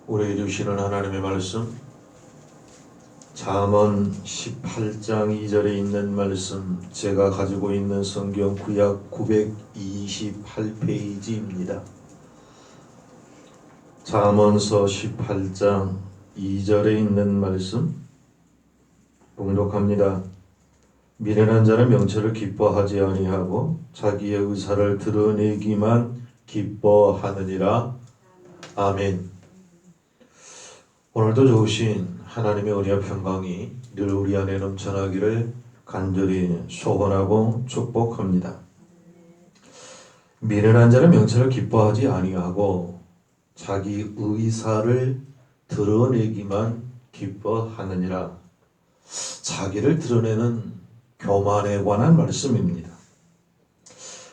우리에게 주시는 하나님의 말씀, 잠언 18장 2절에 있는 말씀, 제가 가지고 있는 성경 구약 928페이지입니다. 잠언서 18장 2절에 있는 말씀 봉독합니다. 미련한 자는 명철을 기뻐하지 아니하고 자기의 의사를 드러내기만 기뻐하느니라. 아멘. 오늘도 좋으신 하나님의 은혜와 평강이 늘 우리 안에 넘쳐나기를 간절히 소원하고 축복합니다. 미련한 자는 명철을 기뻐하지 아니하고 자기 의사를 드러내기만 기뻐하느니라. 자기를 드러내는 교만에 관한 말씀입니다.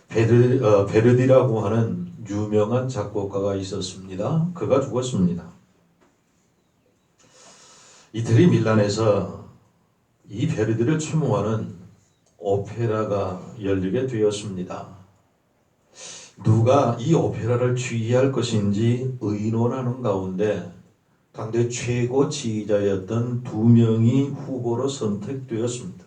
베르디라고 하는 유명한 작곡가가 있었습니다. 그가 죽었습니다. 이태리 밀란에서 이 베르디를 추모하는 오페라가 열리게 되었습니다. 누가 이 오페라를 지휘할 것인지 의논하는 가운데 당대 최고 지휘자였던 두 명이 후보로 선택되었습니다.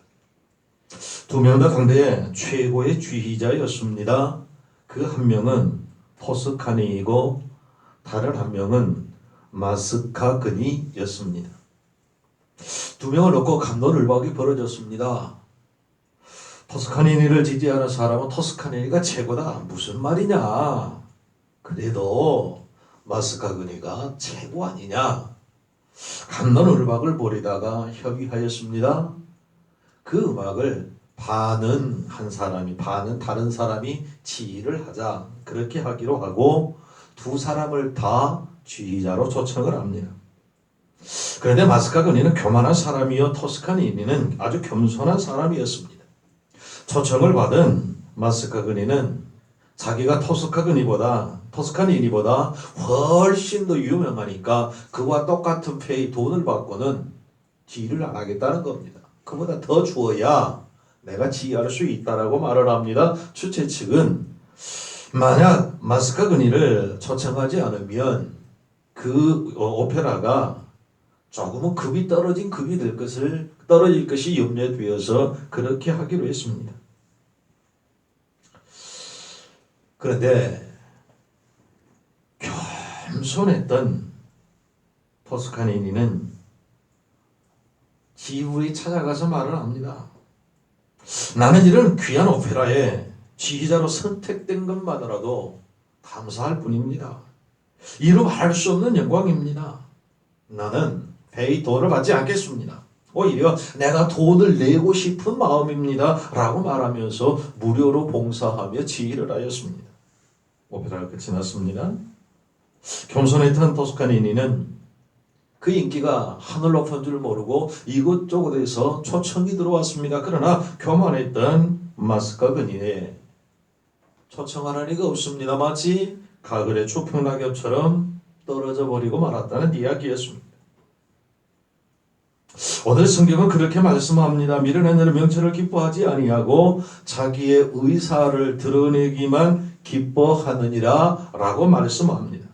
두 명 다 당대의 최고의 지휘자였습니다. 그 한 명은 토스카니이고 다른 한 명은 마스카그니였습니다. 두 명을 놓고 갑론을박이 벌어졌습니다. 토스카니니를 지지하는 사람은 토스카니니가 최고다. 무슨 말이냐. 그래도 마스카그니가 최고 아니냐. 갑론을박을 벌이다가 협의하였습니다. 그 음악을 반은 한 사람이, 반은 다른 사람이 지휘를 하자. 그렇게 하기로 하고 두 사람을 다 지휘자로 초청을 합니다. 그런데 마스카그니는 교만한 사람이요 토스카니니는 아주 겸손한 사람이었습니다. 초청을 받은 마스카그니는 자기가 토스카니니보다 훨씬 더 유명하니까 그와 똑같은 페이 돈을 받고는 지휘를 안 하겠다는 겁니다. 그보다 더 주어야 내가 지휘할 수 있다라고 말을 합니다. 주최 측은 만약 마스카그니를 초청하지 않으면 그 오페라가 조금은 급이 떨어질 것이 염려에 되어서 그렇게 하기로 했습니다. 그런데 겸손했던 토스카니니는 지휘부에 찾아가서 말을 합니다. 나는 이런 귀한 오페라에 지휘자로 선택된 것만으로도 감사할 뿐입니다. 이루 말할 수 없는 영광입니다. 나는 회의 돈을 받지 않겠습니다. 오히려 내가 돈을 내고 싶은 마음입니다. 라고 말하면서 무료로 봉사하며 지휘를 하였습니다. 오페라가 끝이 났습니다. 겸손했던 토스카니니는 그 인기가 하늘 높은 줄 모르고 이곳저곳에서 초청이 들어왔습니다. 그러나 교만했던 마스카그니에 초청하는 이가 없습니다. 마치 가글의 추풍낙엽처럼 떨어져 버리고 말았다는 이야기였습니다. 오늘 성경은 그렇게 말씀합니다. 미련한 자는 명철을 기뻐하지 아니하고 자기의 의사를 드러내기만 기뻐하느니라 라고 말씀합니다.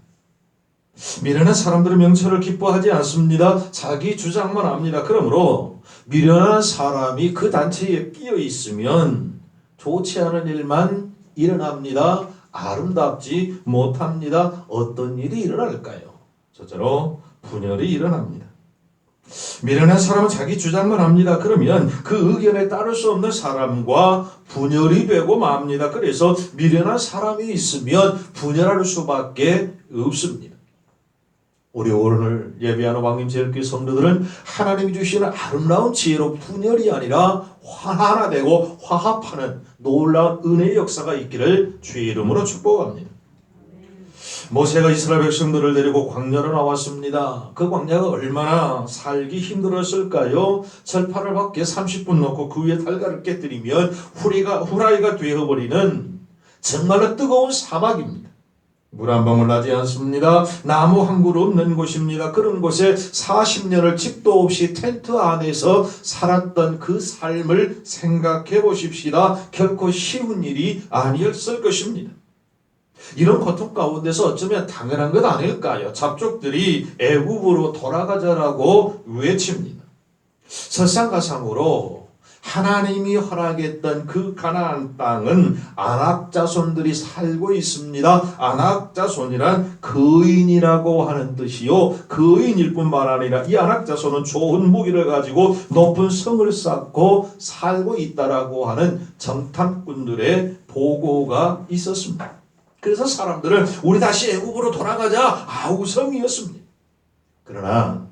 미련한 사람들은 명철을 기뻐하지 않습니다. 자기 주장만 합니다. 그러므로 미련한 사람이 그 단체에 끼어 있으면 좋지 않은 일만 일어납니다. 아름답지 못합니다. 어떤 일이 일어날까요? 첫째로 분열이 일어납니다. 미련한 사람은 자기 주장만 합니다. 그러면 그 의견에 따를 수 없는 사람과 분열이 되고 맙니다. 그래서 미련한 사람이 있으면 분열할 수밖에 없습니다. 우리 오늘 예배하는 왕림제일교회 성도들은 하나님이 주시는 아름다운 지혜로 분열이 아니라 하나 되고 화합하는 놀라운 은혜의 역사가 있기를 주의 이름으로 축복합니다. 모세가 이스라엘 백성들을 데리고 광야로 나왔습니다. 그 광야가 얼마나 살기 힘들었을까요? 철판을 밖에 30분 놓고 그 위에 달걀을 깨뜨리면 후라이가 되어버리는 정말로 뜨거운 사막입니다. 물 한 방울 나지 않습니다. 나무 한 그루 없는 곳입니다. 그런 곳에 40년을 집도 없이 텐트 안에서 살았던 그 삶을 생각해 보십시다. 결코 쉬운 일이 아니었을 것입니다. 이런 고통 가운데서 어쩌면 당연한 것 아닐까요? 잡족들이 애굽으로 돌아가자라고 외칩니다. 설상가상으로 하나님이 허락했던 그 가나안 땅은 아낙 자손들이 살고 있습니다. 아낙 자손이란 거인이라고 하는 뜻이요, 거인일 뿐만 아니라 이 아낙 자손은 좋은 무기를 가지고 높은 성을 쌓고 살고 있다라고 하는 정탐꾼들의 보고가 있었습니다. 그래서 사람들은 우리 다시 애굽으로 돌아가자 아우성이었습니다. 그러나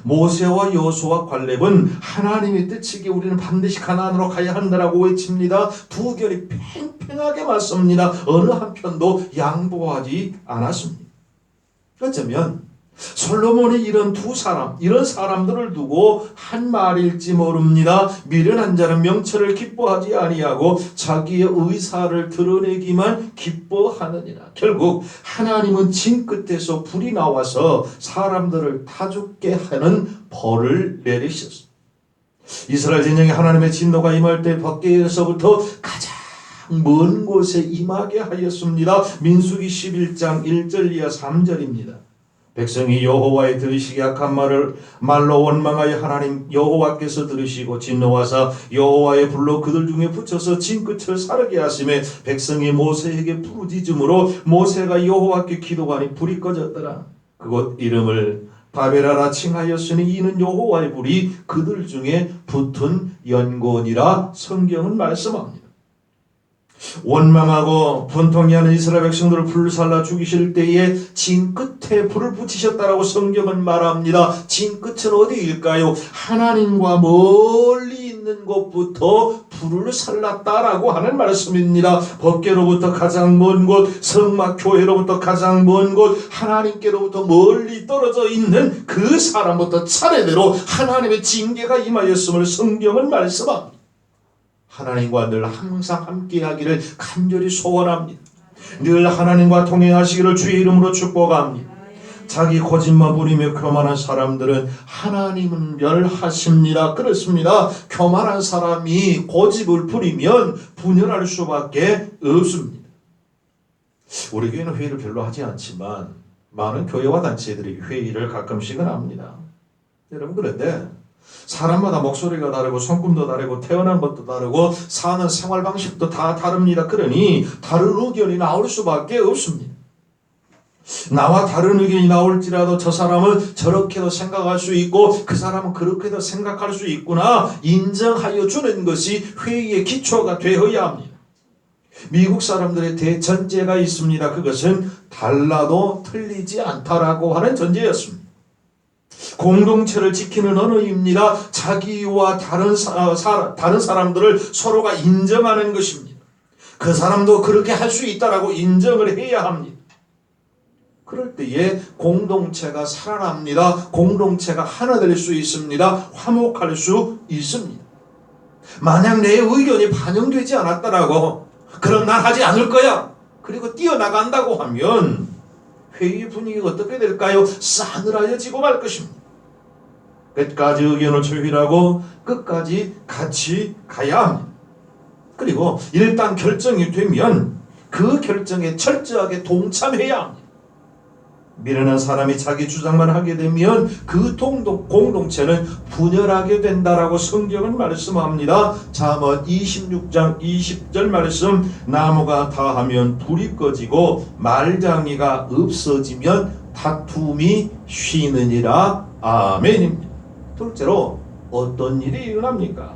모세와 여호수아 갈렙은 하나님의 뜻이기에 우리는 반드시 가나안으로 가야 한다라고 외칩니다. 두 결이 팽팽하게 맞섭니다. 어느 한편도 양보하지 않았습니다. 어쩌면 솔로몬이 이런 이런 사람들을 두고 한 말일지 모릅니다. 미련한 자는 명철을 기뻐하지 아니하고 자기의 의사를 드러내기만 기뻐하느니라. 결국 하나님은 진 끝에서 불이 나와서 사람들을 타 죽게 하는 벌을 내리셨습니다. 이스라엘 진영에 하나님의 진노가 임할 때 밖에서부터 가장 먼 곳에 임하게 하였습니다. 민수기 11장 1절 이하 3절입니다. 백성이 여호와의 들으시기 약한 말로 원망하여 하나님 여호와께서 들으시고 진노하사 여호와의 불로 그들 중에 붙여서 진 끝을 사르게 하시매 백성이 모세에게 부르짖음으로 모세가 여호와께 기도하니 불이 꺼졌더라. 그곳 이름을 바벨하라 칭하였으니 이는 여호와의 불이 그들 중에 붙은 연고니라 성경은 말씀합니다. 원망하고 분통해하는 이스라엘 백성들을 불살라 죽이실 때에 진 끝에 불을 붙이셨다라고 성경은 말합니다. 진 끝은 어디일까요? 하나님과 멀리 있는 곳부터 불을 살랐다라고 하는 말씀입니다. 법궤로부터 가장 먼 곳, 성막 교회로부터 가장 먼 곳, 하나님께로부터 멀리 떨어져 있는 그 사람부터 차례대로 하나님의 징계가 임하였음을 성경은 말씀합니다. 하나님과 늘 항상 함께하기를 간절히 소원합니다. 늘 하나님과 동행하시기를 주의 이름으로 축복합니다. 자기 고집만 부리며 교만한 사람들은 하나님은 멸하십니다. 그렇습니다. 교만한 사람이 고집을 부리면 분열할 수밖에 없습니다. 우리 교회는 회의를 별로 하지 않지만 많은 교회와 단체들이 회의를 가끔씩은 합니다. 여러분, 그런데 사람마다 목소리가 다르고 성품도 다르고 태어난 것도 다르고 사는 생활 방식도 다 다릅니다. 그러니 다른 의견이 나올 수밖에 없습니다. 나와 다른 의견이 나올지라도 저 사람은 저렇게도 생각할 수 있고 그 사람은 그렇게도 생각할 수 있구나 인정하여 주는 것이 회의의 기초가 되어야 합니다. 미국 사람들의 대전제가 있습니다. 그것은 달라도 틀리지 않다라고 하는 전제였습니다. 공동체를 지키는 언어입니다. 자기와 다른 사람들을 서로가 인정하는 것입니다. 그 사람도 그렇게 할 수 있다라고 인정을 해야 합니다. 그럴 때에 공동체가 살아납니다. 공동체가 하나 될 수 있습니다. 화목할 수 있습니다. 만약 내 의견이 반영되지 않았다라고 그럼 난 하지 않을 거야 그리고 뛰어나간다고 하면 회의 분위기가 어떻게 될까요? 싸늘해지고 말 것입니다. 끝까지 의견을 조율하고 끝까지 같이 가야 합니다. 그리고 일단 결정이 되면 그 결정에 철저하게 동참해야 합니다. 미련한 사람이 자기 주장만 하게 되면 그 공동체는 분열하게 된다라고 성경은 말씀합니다. 잠언 26장 20절 말씀, 나무가 다하면 불이 꺼지고 말장이가 없어지면 다툼이 쉬느니라. 아멘입니다. 둘째로 어떤 일이 일어납니까?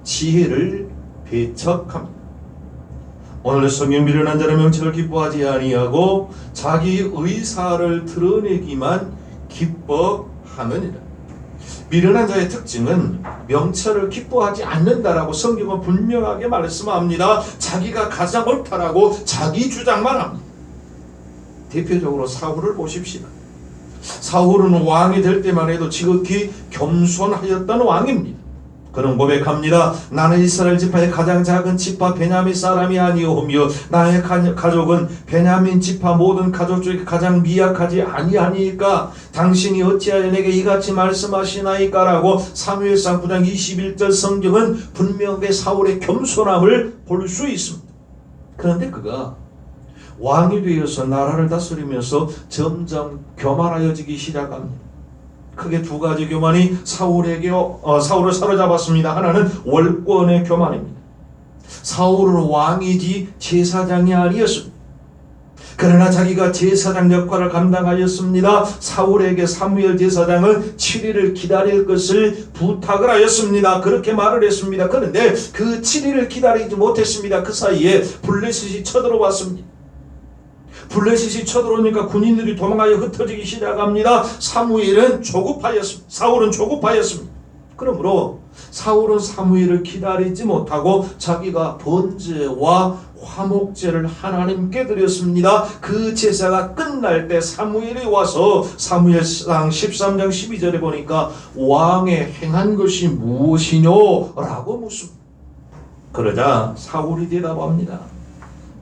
지혜를 배척합니다. 오늘 성경 미련한 자는 명철을 기뻐하지 아니하고 자기 의사를 드러내기만 기뻐하느니라. 미련한 자의 특징은 명철을 기뻐하지 않는다라고 성경은 분명하게 말씀합니다. 자기가 가장 옳다라고 자기 주장만 합니다. 대표적으로 사울을 보십시다. 사울은 왕이 될 때만 해도 지극히 겸손하였던 왕입니다. 그는 고백합니다. 나는 이스라엘 지파의 가장 작은 지파 베냐민 사람이 아니오며 나의 가족은 베냐민 지파 모든 가족 중에 가장 미약하지 아니하니까 당신이 어찌하여 내게 이같이 말씀하시나이까 라고 사무엘상 9장 21절 성경은 분명하게 사울의 겸손함을 볼 수 있습니다. 그런데 그가 왕이 되어서 나라를 다스리면서 점점 교만하여지기 시작합니다. 크게 두 가지 교만이 사울을 사로잡았습니다. 하나는 월권의 교만입니다. 사울은 왕이지 제사장이 아니었습니다. 그러나 자기가 제사장 역할을 감당하였습니다. 사울에게 사무엘 제사장은 7일을 기다릴 것을 부탁을 하였습니다. 그렇게 말을 했습니다. 그런데 그 7일을 기다리지 못했습니다. 그 사이에 블레셋이 쳐들어왔습니다. 블레셋이 쳐들어오니까 군인들이 도망하여 흩어지기 시작합니다. 사울은 조급하였습니다. 그러므로 사울은 사무엘을 기다리지 못하고 자기가 번제와 화목제를 하나님께 드렸습니다. 그 제사가 끝날 때 사무엘이 와서 사무엘상 13장 12절에 보니까 왕의 행한 것이 무엇이뇨? 라고 묻습니다. 그러자 사울이 대답합니다.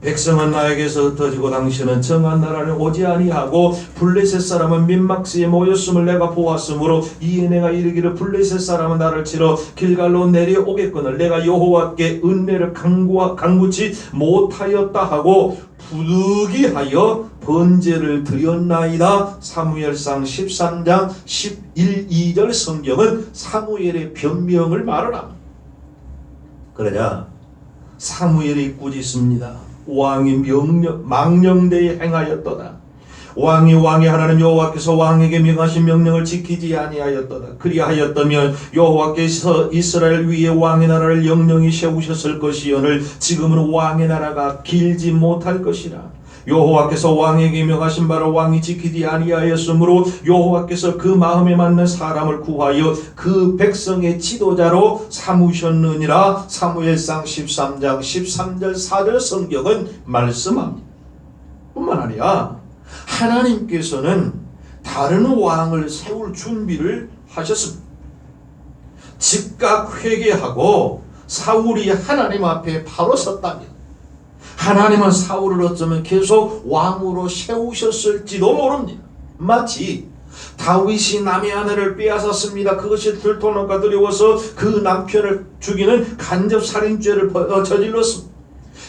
백성은 나에게서 흩어지고 당신은 정한 나라를 오지 아니하고 블레셋 사람은 민막스에 모였음을 내가 보았으므로 이에 내가 이르기를 블레셋 사람은 나를 치러 길갈로 내려오겠거늘 내가 여호와께 은혜를 간구치 못하였다 하고 부득이하여 번제를 드렸나이다. 사무엘상 13장 11, 2절 성경은 사무엘의 변명을 말을 합니다. 그러자 사무엘이 꾸짖습니다. 왕이 망령되이 행하였도다. 왕이 하나님 여호와께서 왕에게 명하신 명령을 지키지 아니하였도다. 그리하였다면 여호와께서 이스라엘 위에 왕의 나라를 영영히 세우셨을 것이오늘 지금은 왕의 나라가 길지 못할 것이라. 여호와께서 왕에게 명하신 바를 왕이 지키지 아니하였으므로 여호와께서 그 마음에 맞는 사람을 구하여 그 백성의 지도자로 삼으셨느니라. 사무엘상 13장 13절 4절 성경은 말씀합니다. 뿐만 아니라 하나님께서는 다른 왕을 세울 준비를 하셨습니다. 즉각 회개하고 사울이 하나님 앞에 바로 섰다면 하나님은 사울을 어쩌면 계속 왕으로 세우셨을지도 모릅니다. 마치 다윗이 남의 아내를 빼앗았습니다. 그것이 들통날까 두려워서 그 남편을 죽이는 간접살인죄를 저질렀습니다.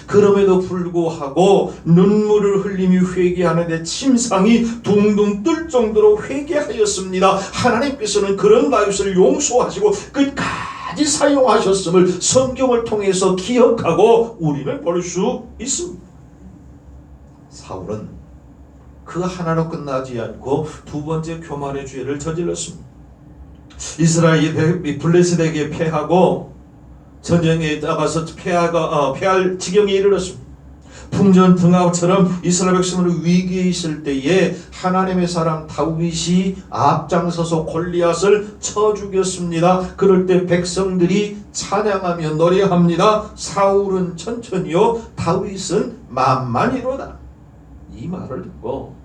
그럼에도 불구하고 눈물을 흘리며 회개하는데 침상이 둥둥 뜰 정도로 회개하였습니다. 하나님께서는 그런 다윗을 용서하시고 끝까지 사용하셨음을 성경을 통해서 기억하고 우리는 볼 수 있습니다. 사울은 그 하나로 끝나지 않고 두 번째 교만의 죄를 저질렀습니다. 이스라엘이 블레셋에게 패하고 전쟁에 나가서 패할 지경에 이르렀습니다. 풍전등화처럼 이스라엘 백성을 위기에 있을 때에 하나님의 사람 다윗이 앞장서서 골리앗을 쳐 죽였습니다. 그럴 때 백성들이 찬양하며 노래합니다. 사울은 천천히요 다윗은 만만히로다. 이 말을 듣고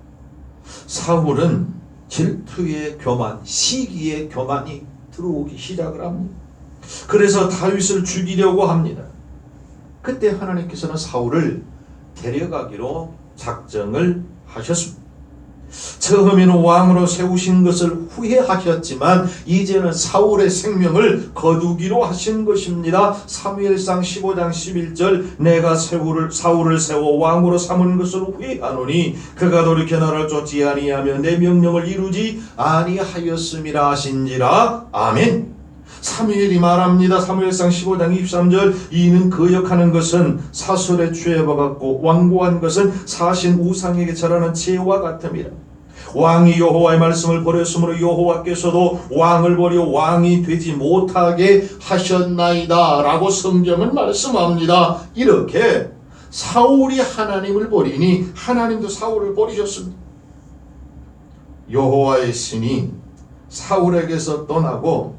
사울은 질투의 교만, 시기의 교만이 들어오기 시작을 합니다. 그래서 다윗을 죽이려고 합니다. 그때 하나님께서는 사울을 데려가기로 작정을 하셨습니다. 처음에는 왕으로 세우신 것을 후회하셨지만 이제는 사울의 생명을 거두기로 하신 것입니다. 사무엘상 15장 11절 내가 사울을 세워 왕으로 삼은 것을 후회하노니 그가 돌이켜 나를 쫓지 아니하며 내 명령을 이루지 아니하였음이라 하신지라. 아멘. 사무엘이 말합니다. 사무엘상 15장 23절 이는 거역하는 것은 사설의 죄와 같고 완고한 것은 사신 우상에게 절하는 죄와 같음이라. 왕이 여호와의 말씀을 버렸으므로 여호와께서도 왕을 버려 왕이 되지 못하게 하셨나이다 라고 성경은 말씀합니다. 이렇게 사울이 하나님을 버리니 하나님도 사울을 버리셨습니다. 여호와의 신이 사울에게서 떠나고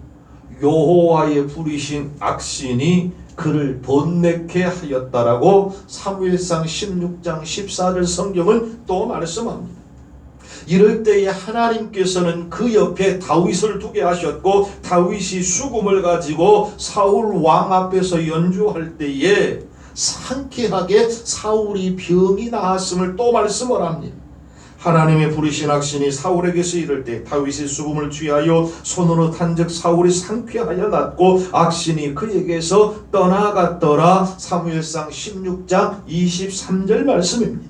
여호와의 부리신 악신이 그를 번뇌케 하였다라고 사무엘상 16장 14절 성경은 또 말씀합니다. 이럴 때에 하나님께서는 그 옆에 다윗을 두게 하셨고 다윗이 수금을 가지고 사울 왕 앞에서 연주할 때에 상쾌하게 사울이 병이 나았음을 또 말씀을 합니다. 하나님의 부르신 악신이 사울에게서 이를 때 다윗이 수금을 취하여 손으로 탄즉 사울이 상쾌하여 낫고 악신이 그에게서 떠나갔더라. 사무엘상 16장 23절 말씀입니다.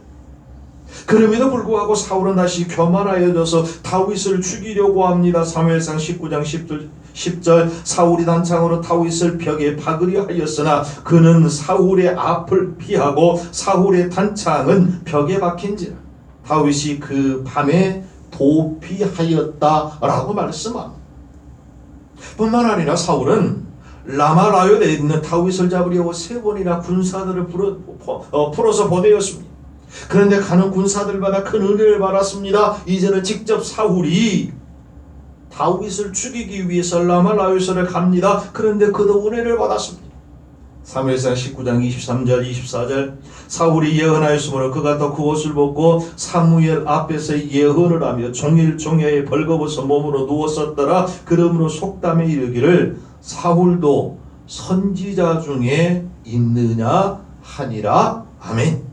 그럼에도 불구하고 사울은 다시 교만하여져서 다윗을 죽이려고 합니다. 사무엘상 19장 10절 사울이 단창으로 다윗을 벽에 박으려 하였으나 그는 사울의 앞을 피하고 사울의 단창은 벽에 박힌지라 다윗이 그 밤에 도피하였다라고 말씀합니다. 뿐만 아니라 사울은 라마라요에 있는 다윗을 잡으려고 3번이나 군사들을 풀어서 보내었습니다. 그런데 가는 군사들마다 큰 은혜를 받았습니다. 이제는 직접 사울이 다윗을 죽이기 위해서 라마라요를 갑니다. 그런데 그도 은혜를 받았습니다. 사무엘상 19장 23절 24절 사울이 예언하였으므로 그가 또 그 옷을 벗고 사무엘 앞에서 예언을 하며 종일 종야에 벌거벗어 몸으로 누웠었더라. 그러므로 속담에 이르기를 사울도 선지자 중에 있느냐 하니라. 아멘.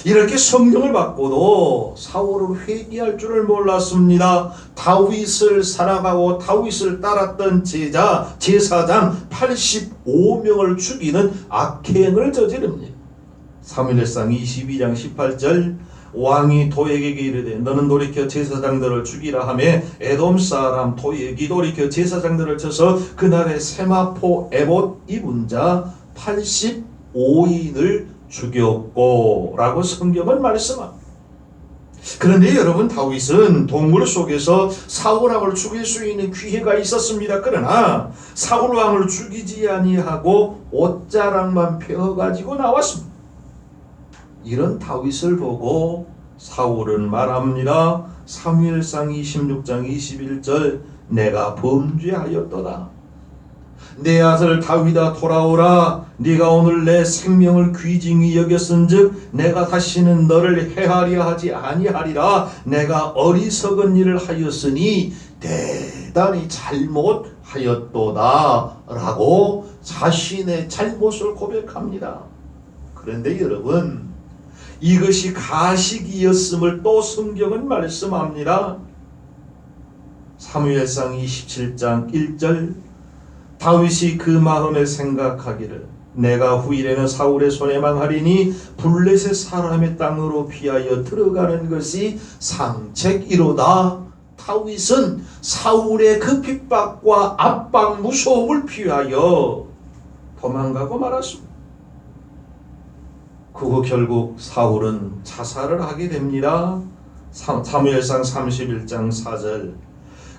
이렇게 성령을 받고도 사울은 회개할 줄을 몰랐습니다. 다윗을 살아가고 다윗을 따랐던 제사장 85명을 죽이는 악행을 저지릅니다. 사무엘상 22장 18절 왕이 도액에게 이르되 너는 돌이켜 제사장들을 죽이라 하며 에돔 사람 도액이 돌이켜 제사장들을 쳐서 그날의 세마포 에봇 입은 자 85인을 죽였고 라고 성경은 말씀합니다. 그런데 여러분 다윗은 동물 속에서 사울왕을 죽일 수 있는 기회가 있었습니다. 그러나 사울왕을 죽이지 아니하고 옷자락만 펴가지고 나왔습니다. 이런 다윗을 보고 사울은 말합니다. 사무엘상 26장 21절 내가 범죄하였도다. 내 아들 다윗아 돌아오라. 네가 오늘 내 생명을 귀중히 여겼은즉 내가 다시는 너를 해하려 하지 아니하리라. 내가 어리석은 일을 하였으니 대단히 잘못하였도다 라고 자신의 잘못을 고백합니다. 그런데 여러분 이것이 가식이었음을 또 성경은 말씀합니다. 사무엘상 27장 1절 다윗이 그 마음에 생각하기를 내가 후일에는 사울의 손에 망하리니 블레셋 사람의 땅으로 피하여 들어가는 것이 상책이로다. 다윗은 사울의 그 핍박과 압박 무서움을 피하여 도망가고 말았습니다. 그 후 결국 사울은 자살을 하게 됩니다. 사무엘상 31장 4절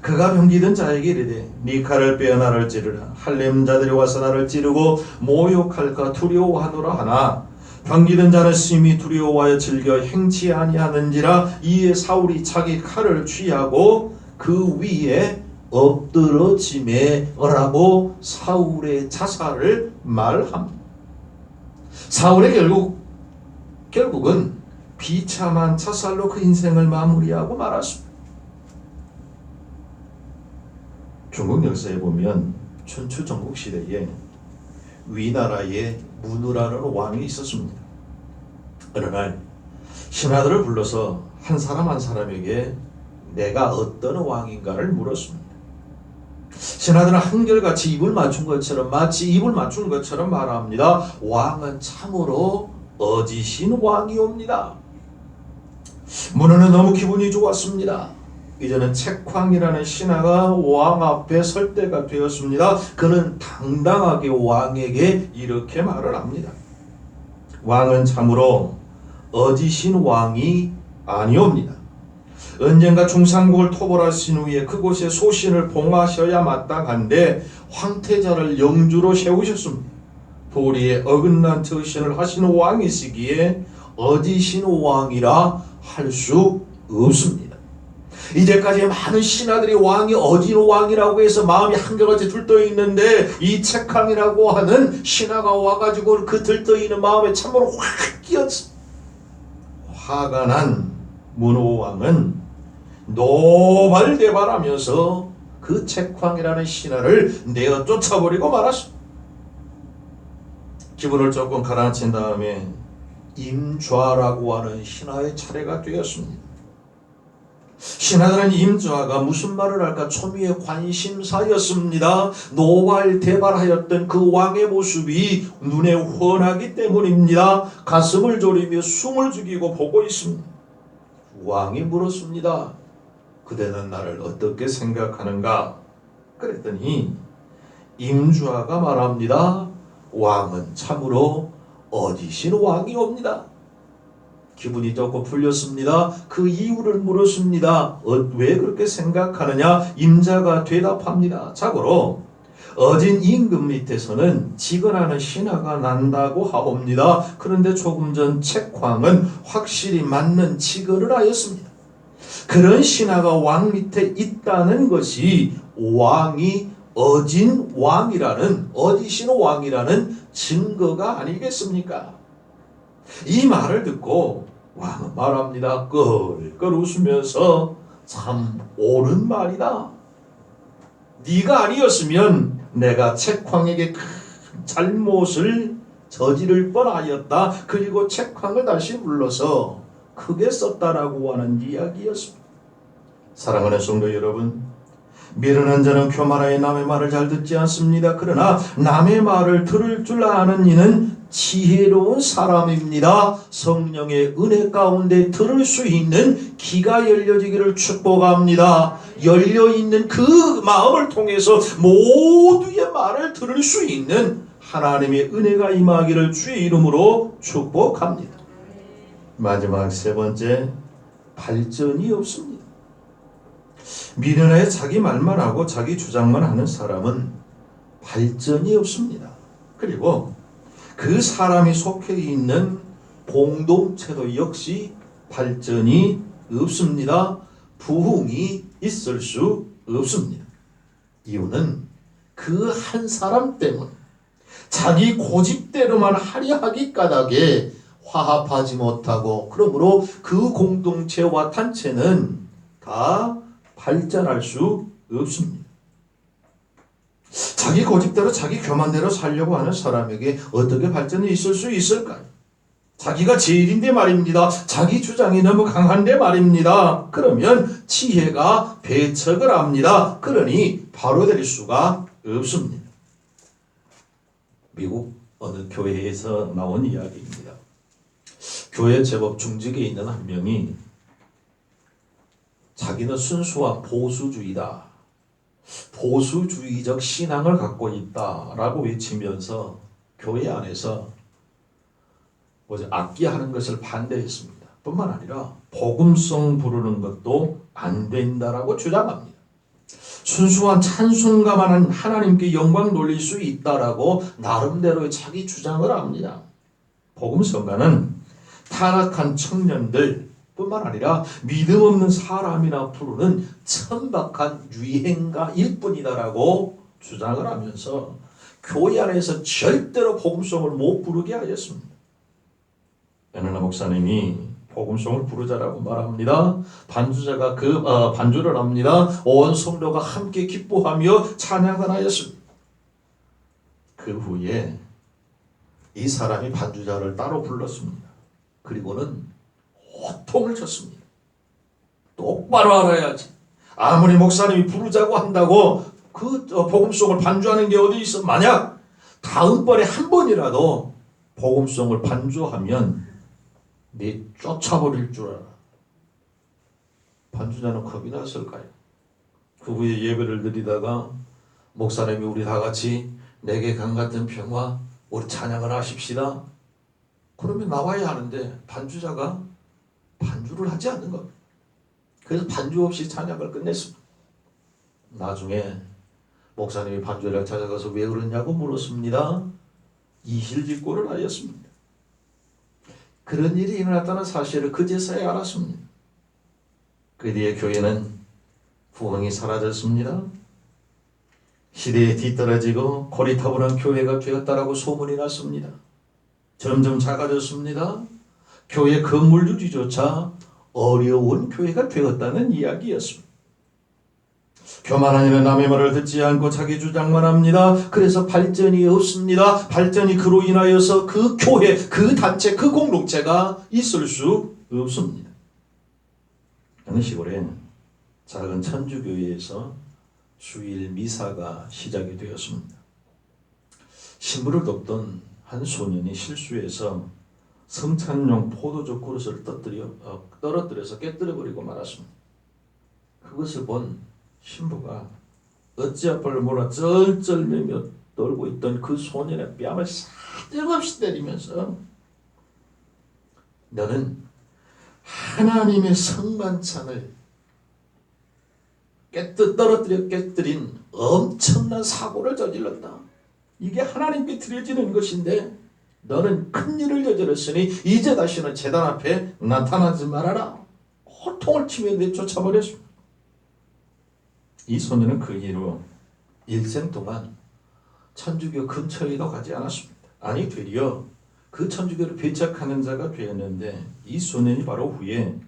그가 병기든 자에게 이르되 네 칼을 빼어 나를 찌르라. 할렘 자들이 와서 나를 찌르고 모욕할까 두려워하노라 하나 병기든 자는 심히 두려워하여 즐겨 행치 아니하는지라. 이에 사울이 자기 칼을 취하고 그 위에 엎드러지매라고 사울의 자살을 말합니다. 사울의 결국은 비참한 자살로 그 인생을 마무리하고 말았습니다. 중국 역사에 보면 춘추 전국시대에 위나라에 문우라는 왕이 있었습니다. 어느 날 신하들을 불러서 한 사람 한 사람에게 내가 어떤 왕인가를 물었습니다. 신하들은 한결같이 입을 맞춘 것처럼 말합니다. 왕은 참으로 어지신 왕이옵니다. 문우는 너무 기분이 좋았습니다. 이제는 책황이라는 신하가 왕 앞에 설 때가 되었습니다. 그는 당당하게 왕에게 이렇게 말을 합니다. 왕은 참으로 어지신 왕이 아니옵니다. 언젠가 중산국을 토벌하신 후에 그곳에 소신을 봉하셔야 마땅한데 황태자를 영주로 세우셨습니다. 도리에 어긋난 처신을 하시는 왕이시기에 어지신 왕이라 할 수 없습니다. 이제까지 많은 신하들이 왕이 어진 왕이라고 해서 마음이 한결같이 들떠 있는데 이 책황이라고 하는 신하가 와가지고 그 들떠 있는 마음에 참으로 확 끼었어. 화가 난 문호 왕은 노발대발하면서 그 책황이라는 신하를 내어 쫓아버리고 말았어. 기분을 조금 가라앉힌 다음에 임좌라고 하는 신하의 차례가 되었습니다. 신하들은 임좌가 무슨 말을 할까 초미의 관심사였습니다. 노발대발하였던 그 왕의 모습이 눈에 훤하기 때문입니다. 가슴을 졸이며 숨을 죽이고 보고 있습니다. 왕이 물었습니다. 그대는 나를 어떻게 생각하는가? 그랬더니 임주아가 말합니다. 왕은 참으로 어디신 왕이옵니다. 기분이 조금 풀렸습니다. 그 이유를 물었습니다. 왜 그렇게 생각하느냐? 임자가 대답합니다. 자고로 어진 임금 밑에서는 직언하는 신하가 난다고 하옵니다. 그런데 조금 전 책황은 확실히 맞는 직언을 하였습니다. 그런 신하가 왕 밑에 있다는 것이 왕이 어진 왕이라는, 어디신 왕이라는 증거가 아니겠습니까? 이 말을 듣고 왕은 말합니다. 껄껄 웃으면서 참 옳은 말이다. 네가 아니었으면 내가 책황에게 큰 잘못을 저지를 뻔하였다. 그리고 책황을 다시 불러서 크게 썼다라고 하는 이야기였습니다. 사랑하는 성도 여러분, 미련한 자는 교만하여 남의 말을 잘 듣지 않습니다. 그러나 남의 말을 들을 줄 아는 이는 지혜로운 사람입니다. 성령의 은혜 가운데 들을 수 있는 귀가 열려지기를 축복합니다. 열려있는 그 마음을 통해서 모두의 말을 들을 수 있는 하나님의 은혜가 임하기를 주의 이름으로 축복합니다. 마지막 세 번째, 발전이 없습니다. 미련하여 자기 말만 하고 자기 주장만 하는 사람은 발전이 없습니다. 그리고 그 사람이 속해 있는 공동체도 역시 발전이 없습니다. 부흥이 있을 수 없습니다. 이유는 그 한 사람 때문, 자기 고집대로만 하려 하기 까닭에 화합하지 못하고, 그러므로 그 공동체와 단체는 다 발전할 수 없습니다. 자기 고집대로 자기 교만대로 살려고 하는 사람에게 어떻게 발전이 있을 수 있을까요? 자기가 제일인데 말입니다. 자기 주장이 너무 강한데 말입니다. 그러면 지혜가 배척을 합니다. 그러니 바로 될 수가 없습니다. 미국 어느 교회에서 나온 이야기입니다. 교회 제법 중직에 있는 한 명이 자기는 순수한 보수주의다, 보수주의적 신앙을 갖고 있다라고 외치면서 교회 안에서 악기하는 것을 반대했습니다. 뿐만 아니라 복음송 부르는 것도 안 된다라고 주장합니다. 순수한 찬송가만 하나님께 영광 돌릴 수 있다라고 나름대로의 자기 주장을 합니다. 복음성가는 타락한 청년들 뿐만 아니라 믿음 없는 사람이나 부르는 천박한 유행가일 뿐이다라고 주장을 하면서 교회 안에서 절대로 복음송을 못 부르게 하였습니다. 연하나 목사님이 복음송을 부르자라고 말합니다. 반주자가 반주를 합니다. 온 성도가 함께 기뻐하며 찬양을 하였습니다. 그 후에 이 사람이 반주자를 따로 불렀습니다. 그리고는 호통을 쳤습니다. 똑바로 알아야지. 아무리 목사님이 부르자고 한다고 그 복음송을 반주하는 게 어디 있어. 만약 다음번에 한 번이라도 복음송을 반주하면 네 쫓아버릴 줄 알아. 반주자는 겁이 났을까요? 그 후에 예배를 드리다가 목사님이 우리 다 같이 내게 강 같은 평화 우리 찬양을 하십시다. 그러면 나와야 하는데 반주자가 반주를 하지 않는 겁니다. 그래서 반주 없이 찬양을 끝냈습니다. 나중에 목사님이 반주를 찾아가서 왜 그러냐고 물었습니다. 이실직고를 하였습니다. 그런 일이 일어났다는 사실을 그제서야 알았습니다. 그 뒤에 교회는 부흥이 사라졌습니다. 시대에 뒤떨어지고 고리타분한 교회가 되었다라고 소문이 났습니다. 점점 작아졌습니다. 교회 건물 유지조차 어려운 교회가 되었다는 이야기였습니다. 교만한 이는 남의 말을 듣지 않고 자기 주장만 합니다. 그래서 발전이 없습니다. 발전이 그로 인하여서 그 교회, 그 단체, 그 공동체가 있을 수 없습니다. 어느 시골에 작은 천주교회에서 주일 미사가 시작이 되었습니다. 신부를 돕던 한 소년이 실수해서 성찬용 포도주 그릇을 떨어뜨려서 깨뜨려버리고 말았습니다. 그것을 본 신부가 어찌아빠를 몰라 쩔쩔매며 떨고 있던 그 소년의 뺨을 사정없이 때리면서 너는 하나님의 성만찬을 깨뜨린 엄청난 사고를 저질렀다. 이게 하나님께 드려지는 것인데 너는 큰 일을 저질렀으니 이제 다시는 제단 앞에 나타나지 말아라. 호통을 치며 내쫓아버렸습니다. 이 소년은 그 이후로 일생 동안 천주교 근처에도 가지 않았습니다. 아니 되려 그 천주교를 배척하는 자가 되었는데 이 소년이 바로 후에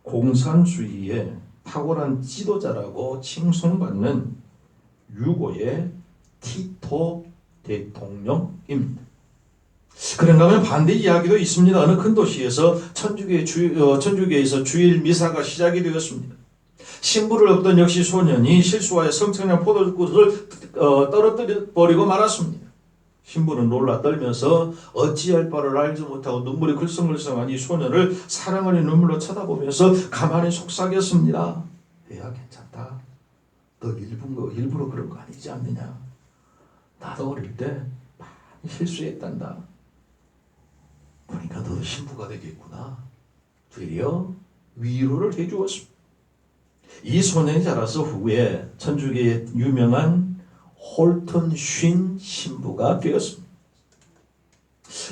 공산주의의 탁월한 지도자라고 칭송받는 유고의 티토 대통령입니다. 그런가 하면 반대 이야기도 있습니다. 어느 큰 도시에서 천주교에서 주일 미사가 시작이 되었습니다. 신부를 얻던 역시 소년이 실수하여 성찬용 포도주를 떨어뜨려 버리고 말았습니다. 신부는 놀라 떨면서 어찌할 바를 알지 못하고 눈물이 글썽글썽한 이 소년을 사랑하는 눈물로 쳐다보면서 가만히 속삭였습니다. 야 괜찮다. 너 일부러 그런 거 아니지 않느냐. 나도 어릴 때 많이 실수했단다. 그러니까 너도 신부가 되겠구나. 되려 위로를 해주었습니다. 이 소년이 자라서 후에 천주교의 유명한 홀턴 쉰 신부가 되었습니다.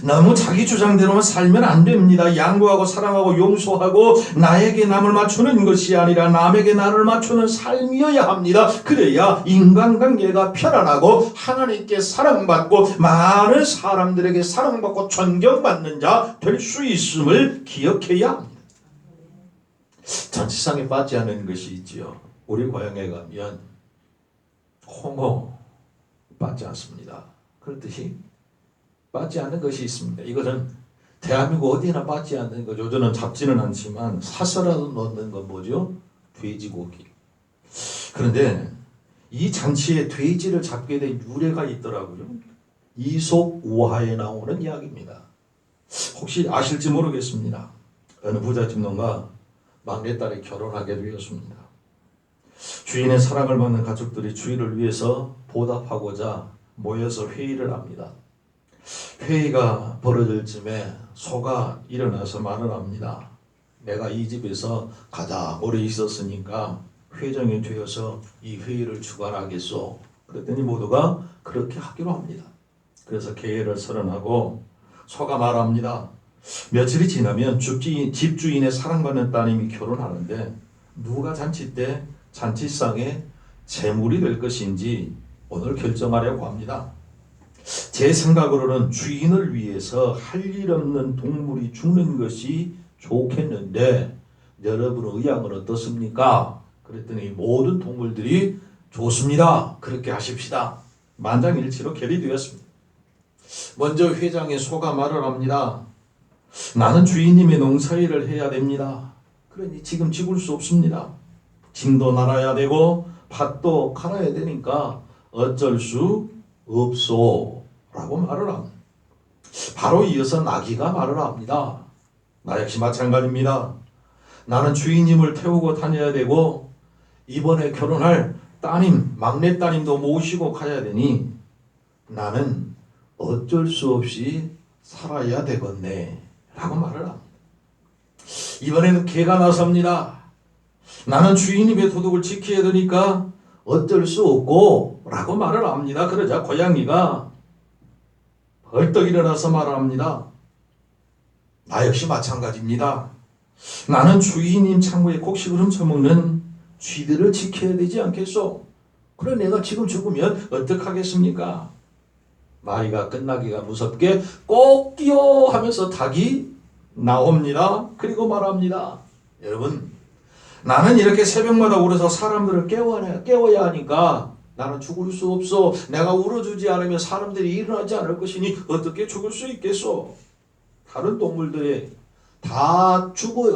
너무 자기 주장대로만 살면 안 됩니다. 양보하고 사랑하고 용서하고 나에게 남을 맞추는 것이 아니라 남에게 나를 맞추는 삶이어야 합니다. 그래야 인간관계가 편안하고 하나님께 사랑받고 많은 사람들에게 사랑받고 존경받는 자 될 수 있음을 기억해야 합니다. 잔치상에 빠지지 않는 것이 있지요. 우리 고향에 가면 홍어 빠지지 않습니다. 그렇듯이 빠지지 않는 것이 있습니다. 이것은 대한민국 어디나 빠지지 않는 거죠. 저는 잡지는 않지만 사서라도 넣는 건 뭐죠? 돼지고기. 그런데 이 잔치에 돼지를 잡게 된 유래가 있더라고요. 이솝 우화에 나오는 이야기입니다. 혹시 아실지 모르겠습니다. 어느 부잣집 농가 막내딸이 결혼하게 되었습니다. 주인의 사랑을 받는 가족들이 주인을 위해서 보답하고자 모여서 회의를 합니다. 회의가 벌어질 쯤에 소가 일어나서 말을 합니다. 내가 이 집에서 가장 오래 있었으니까 회장이 되어서 이 회의를 주관하겠소. 그랬더니 모두가 그렇게 하기로 합니다. 그래서 계획을 선언하고 소가 말합니다. 며칠이 지나면 집주인의 사랑받는 따님이 결혼하는데 누가 잔치 때 잔치상에 제물이 될 것인지 오늘 결정하려고 합니다. 제 생각으로는 주인을 위해서 할 일 없는 동물이 죽는 것이 좋겠는데 여러분의 의향은 어떻습니까? 그랬더니 모든 동물들이 좋습니다. 그렇게 하십시다. 만장일치로 결의되었습니다. 먼저 회장의 소가 말을 합니다. 나는 주인님의 농사일을 해야 됩니다. 그러니 지금 죽을 수 없습니다. 짐도 날아야 되고 밭도 갈아야 되니까 어쩔 수 없소 라고 말을 합니다. 바로 이어서 나귀가 말을 합니다. 나 역시 마찬가지입니다. 나는 주인님을 태우고 다녀야 되고 이번에 결혼할 따님, 막내 따님도 모시고 가야 되니 나는 어쩔 수 없이 살아야 되겠네 라고 말을 합니다. 이번에는 개가 나섭니다. 나는 주인님의 도둑을 지켜야 되니까 어쩔 수 없고 라고 말을 합니다. 그러자 고양이가 벌떡 일어나서 말합니다. 나 역시 마찬가지입니다. 나는 주인님 창고에 곡식을 훔쳐먹는 쥐들을 지켜야 되지 않겠소? 그래 내가 지금 죽으면 어떡하겠습니까? 말이가 끝나기가 무섭게 꼭끼요 하면서 닭이 나옵니다. 그리고 말합니다. 여러분 나는 이렇게 새벽마다 울어서 사람들을 깨워야 하니까 나는 죽을 수 없어. 내가 울어주지 않으면 사람들이 일어나지 않을 것이니 어떻게 죽을 수 있겠소? 다른 동물들이 다 죽을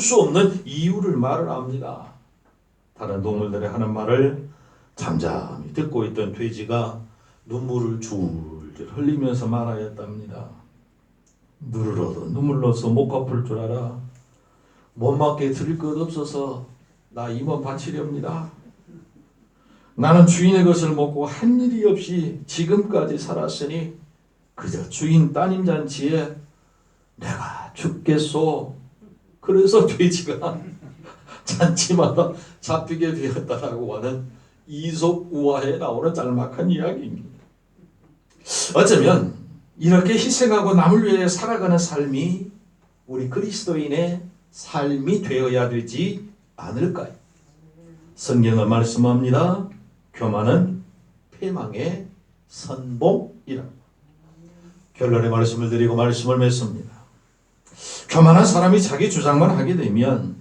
수 없는 이유를 말을 합니다. 다른 동물들이 하는 말을 잠잠히 듣고 있던 돼지가 눈물을 줄줄 흘리면서 말하였답니다. 누를 얻어 눈물로서 못 갚을 줄 알아. 못맞게 드릴 것 없어서 나 임원 바치렵니다. 나는 주인의 것을 먹고 한 일이 없이 지금까지 살았으니 그저 주인 따님 잔치에 내가 죽겠소. 그래서 돼지가 잔치마다 잡히게 되었다라고 하는 이솝 우화에 나오는 짤막한 이야기입니다. 어쩌면 이렇게 희생하고 남을 위해 살아가는 삶이 우리 그리스도인의 삶이 되어야 되지 않을까요? 성경은 말씀합니다. 교만은 패망의 선봉이라고. 결론의 말씀을 드리고 말씀을 맺습니다. 교만한 사람이 자기 주장만 하게 되면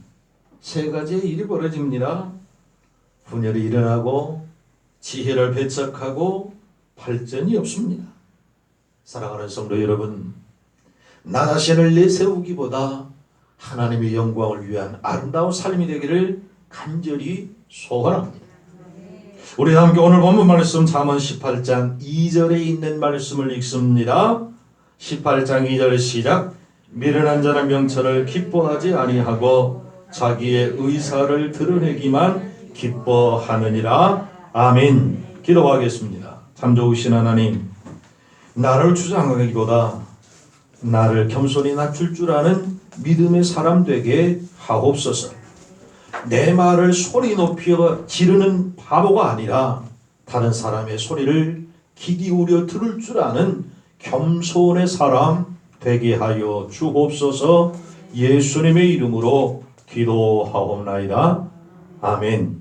세 가지의 일이 벌어집니다. 분열이 일어나고 지혜를 배척하고 발전이 없습니다. 사랑하는 성도 여러분, 나 자신을 내세우기보다 하나님의 영광을 위한 아름다운 삶이 되기를 간절히 소원합니다. 우리 함께 오늘 본문 말씀 잠언 18장 2절에 있는 말씀을 읽습니다. 18장 2절 시작. 미련한 자는 명철을 기뻐하지 아니하고 자기의 의사를 드러내기만 기뻐하느니라. 아멘. 기도하겠습니다. 참 좋으신 하나님, 나를 주장하기보다 나를 겸손히 낮출 줄 아는 믿음의 사람 되게 하옵소서. 내 말을 소리 높여 지르는 바보가 아니라 다른 사람의 소리를 귀 기울여 들을 줄 아는 겸손의 사람 되게 하여 주옵소서. 예수님의 이름으로 기도하옵나이다. 아멘.